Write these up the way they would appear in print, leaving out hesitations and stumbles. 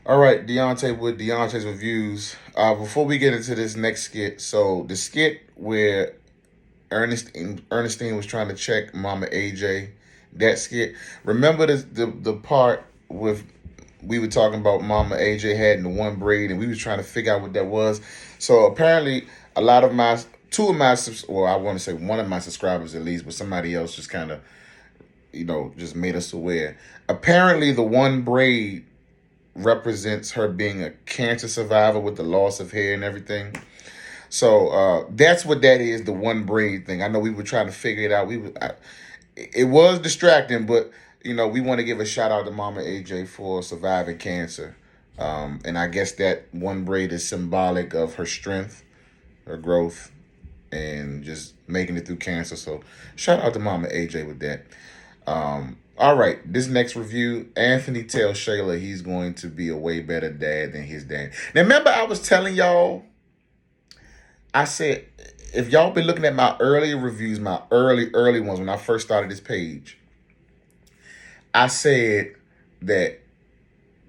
All right, Deontay with Deontay's reviews. Before we get into this next skit, so the skit where Ernestine was trying to check Mama AJ, that skit. Remember the part with we were talking about Mama AJ had in the one braid, and we was trying to figure out what that was. So apparently, a lot of my two of my or I want to say one of my subscribers at least, but somebody else just kind of just made us aware. Apparently, the one braid represents her being a cancer survivor with the loss of hair and everything. So that's what that is, the one braid thing. I know we were trying to figure it out. It was distracting, but we want to give a shout out to Mama AJ for surviving cancer. And I guess that one braid is symbolic of her strength, her growth, and just making it through cancer. So shout out to Mama AJ with that. All right, this next review, Anthony tells Shayla he's going to be a way better dad than his dad. Now, remember I was telling y'all, I said, if y'all been looking at my earlier reviews, my early ones when I first started this page, I said that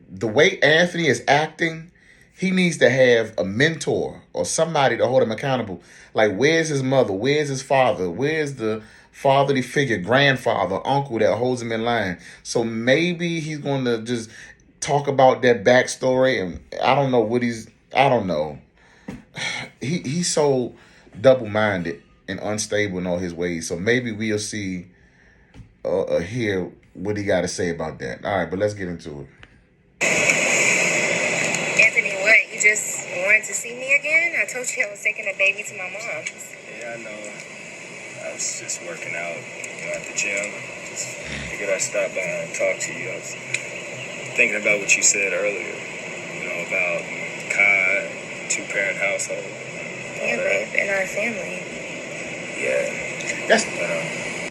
the way Anthony is acting, he needs to have a mentor or somebody to hold him accountable. Like, where's his mother? Where's his father? Where's the fatherly figure, grandfather, uncle that holds him in line? So maybe he's going to just talk about that backstory. And I don't know what I don't know. He's so double-minded and unstable in all his ways. So maybe we'll see hear what he got to say about that. All right, but let's get into it. Anthony, what? You just wanted to see me again? I told you I was taking a baby to my mom's. Yeah, I know. I was just working out, at the gym. Just figured I'd stop by and talk to you. I was thinking about what you said earlier, about Kai, two-parent household. Yeah, babe, in our family. Yeah.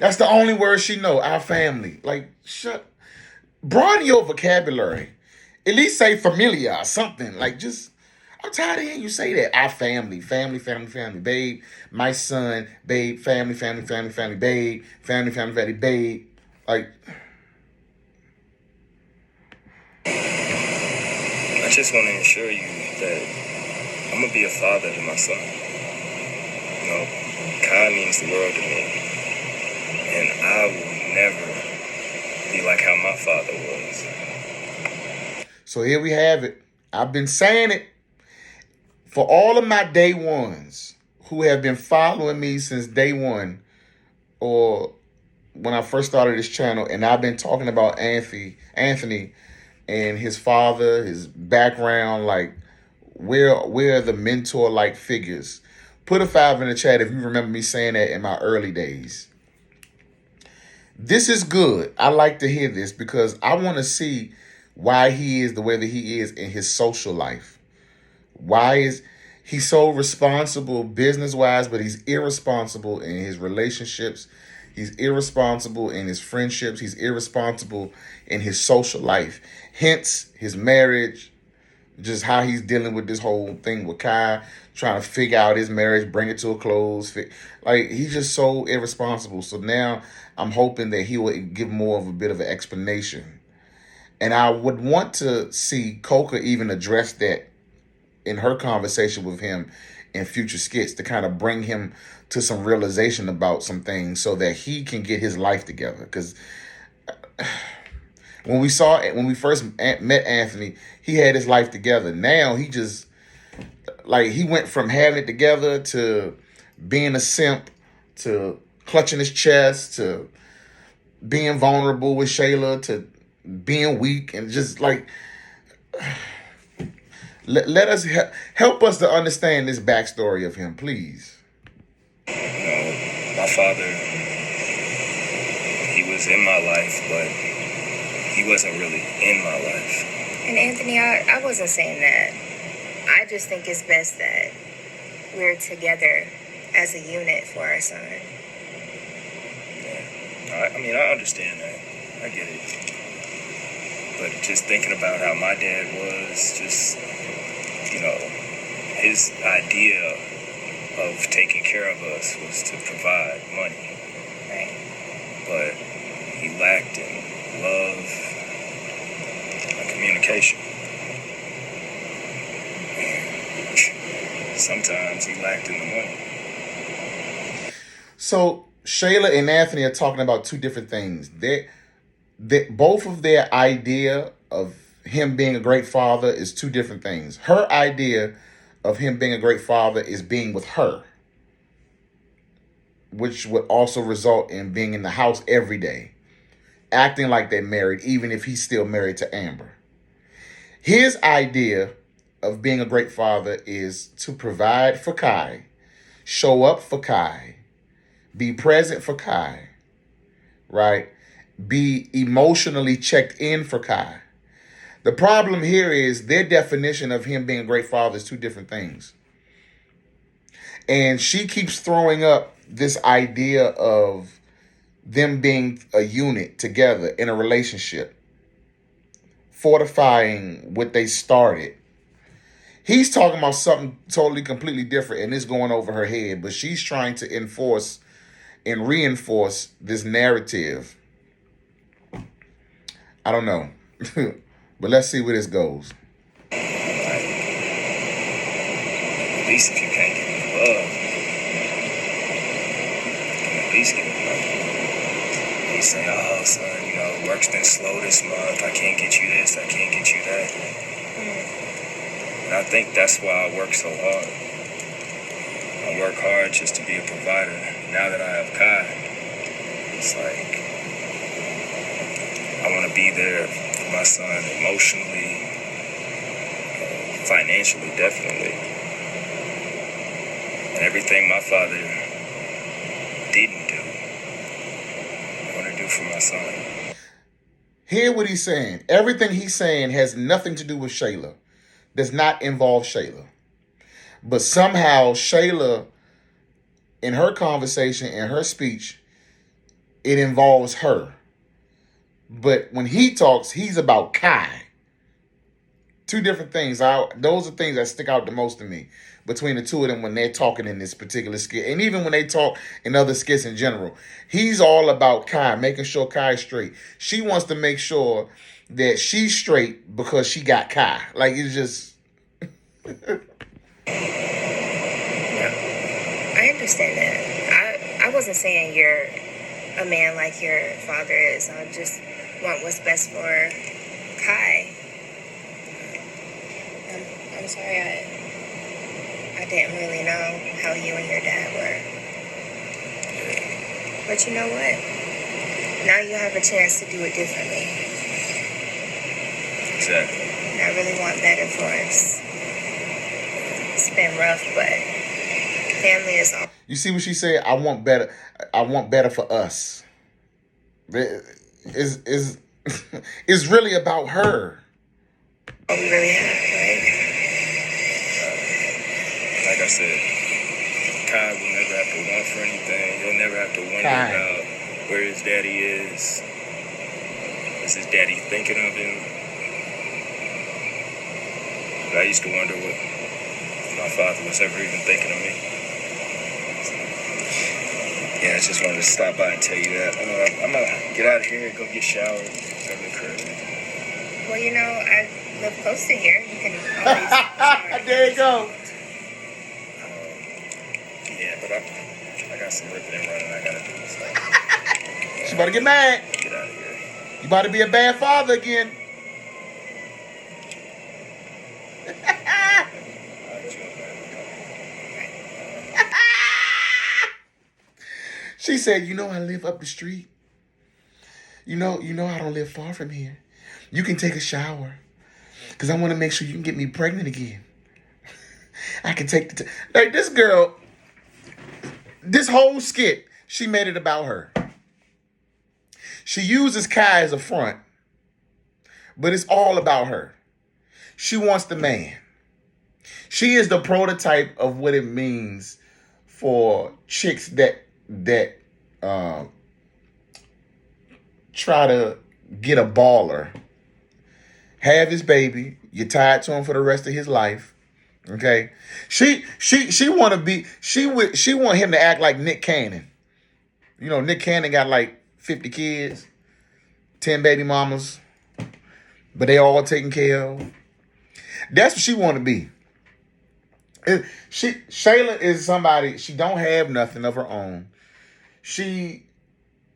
That's the only word she know, our family. Like, broaden your vocabulary. At least say familiar or something. Like, just, I'm tired of hearing you say that. Our family, family, family, family, babe. My son, babe, family, family, family, family, babe, family, family, family, babe. Like, I just want to assure you that I'm going to be a father to my son. Kai means the world to me. And I will never be like how my father was. So here we have it. I've been saying it. For all of my day ones who have been following me since day one, or when I first started this channel, and I've been talking about Anthony and his father, his background, like where are the mentor-like figures? Put a 5 in the chat if you remember me saying that in my early days. This is good. I like to hear this because I want to see why he is the way that he is in his social life. Why is he so responsible business-wise, but he's irresponsible in his relationships. He's irresponsible in his friendships. He's irresponsible in his social life. Hence, his marriage, just how he's dealing with this whole thing with Kai, trying to figure out his marriage, bring it to a close. Like, he's just so irresponsible. So now I'm hoping that he will give more of a bit of an explanation. And I would want to see Coca even address that in her conversation with him in future skits to kind of bring him to some realization about some things so that he can get his life together. Because when we first met Anthony, he had his life together. Now he just, like, he went from having it together to being a simp to clutching his chest to being vulnerable with Shayla to being weak and just like, let us help us to understand this backstory of him, please. My father, he was in my life, but he wasn't really in my life. And Anthony, I wasn't saying that. I just think it's best that we're together as a unit for our son. Yeah. I understand that. I get it. But just thinking about how my dad was, just, his idea of taking care of us was to provide money. Right. But he lacked in love and communication. sometimes he lacked in the money. So Shayla and Anthony are talking about two different things. Both of their idea of him being a great father is two different things. Her idea of him being a great father is being with her, which would also result in being in the house every day, acting like they're married, even if he's still married to Amber. His idea of being a great father is to provide for Kai, show up for Kai, be present for Kai, right? Be emotionally checked in for Kai. The problem here is their definition of him being a great father is two different things. And she keeps throwing up this idea of them being a unit together in a relationship, fortifying what they started. He's talking about something totally, completely different, and it's going over her head. But she's trying to enforce and reinforce this narrative. I don't know. But let's see where this goes. At least if you can't give me love, at least give me love. He's saying, oh, son, you know, work's been slow this month. I can't get you this. I can't get you that. And I think that's why I work so hard. I work hard just to be a provider. Now that I have Kai, it's like I want to be there for my son emotionally, financially, definitely. And everything my father didn't do, I want to do for my son. Hear what he's saying. Everything he's saying has nothing to do with Shayla. Does not involve Shayla. But somehow Shayla, in her conversation, in her speech, it involves her. But when he talks, he's about Kai. Two different things. Those are things that stick out the most to me between the two of them when they're talking in this particular skit. And even when they talk in other skits in general. He's all about Kai, making sure Kai's straight. She wants to make sure that she's straight because she got Kai. Like, it's just... I understand that. I wasn't saying you're a man like your father is. I just want what's best for Kai. I'm sorry I didn't really know how you and your dad were. But you know what? Now you have a chance to do it differently. Exactly. And I really want better for us. It's been rough, but family is all. You see what she said? I want better. I want better for us. It's really about her. All we really have, right? Like I said, Kai will never have to want for anything. He'll never have to wonder about where his daddy is. Is his daddy thinking of him? But I used to wonder what my father was ever even thinking of me. Yeah, I just wanted to stop by and tell you that. I'm going to get out of here and go get showered. Go to the crib. Well, you know, I live close to here. You can always... There you go. Yeah, but I got some ripping and running I got to do. So, She about to get mad. get out of here. You about to be a bad father again. She said, you know I live up the street. You know I don't live far from here. You can take a shower. Because I want to make sure you can get me pregnant again. I can take the... Like, this girl, this whole skit, she made it about her. She uses Kai as a front. But it's all about her. She wants the man. She is the prototype of what it means for chicks that try to get a baller, have his baby, you're tied to him for the rest of his life. Okay, she want him to act like Nick Cannon. You know, Nick Cannon got like 50 kids, 10 baby mamas, but they all taken care of. That's what she want to be. Shayla is somebody, she don't have nothing of her own. She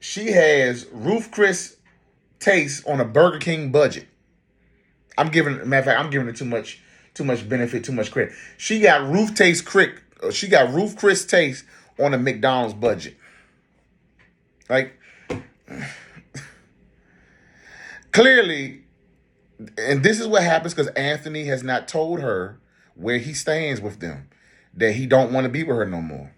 has Ruth Chris taste on a Burger King budget. Matter of fact, I'm giving her too much benefit, too much credit. She got Ruth Chris taste on a McDonald's budget. Like, clearly, and this is what happens because Anthony has not told her where he stands with them, that he don't want to be with her no more.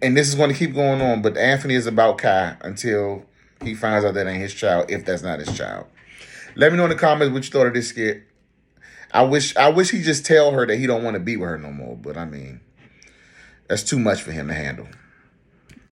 And this is going to keep going on, but Anthony is about Kai until he finds out that ain't his child, if that's not his child. Let me know in the comments what you thought of this skit. I wish he just tell her that he don't want to be with her no more, but I mean, that's too much for him to handle.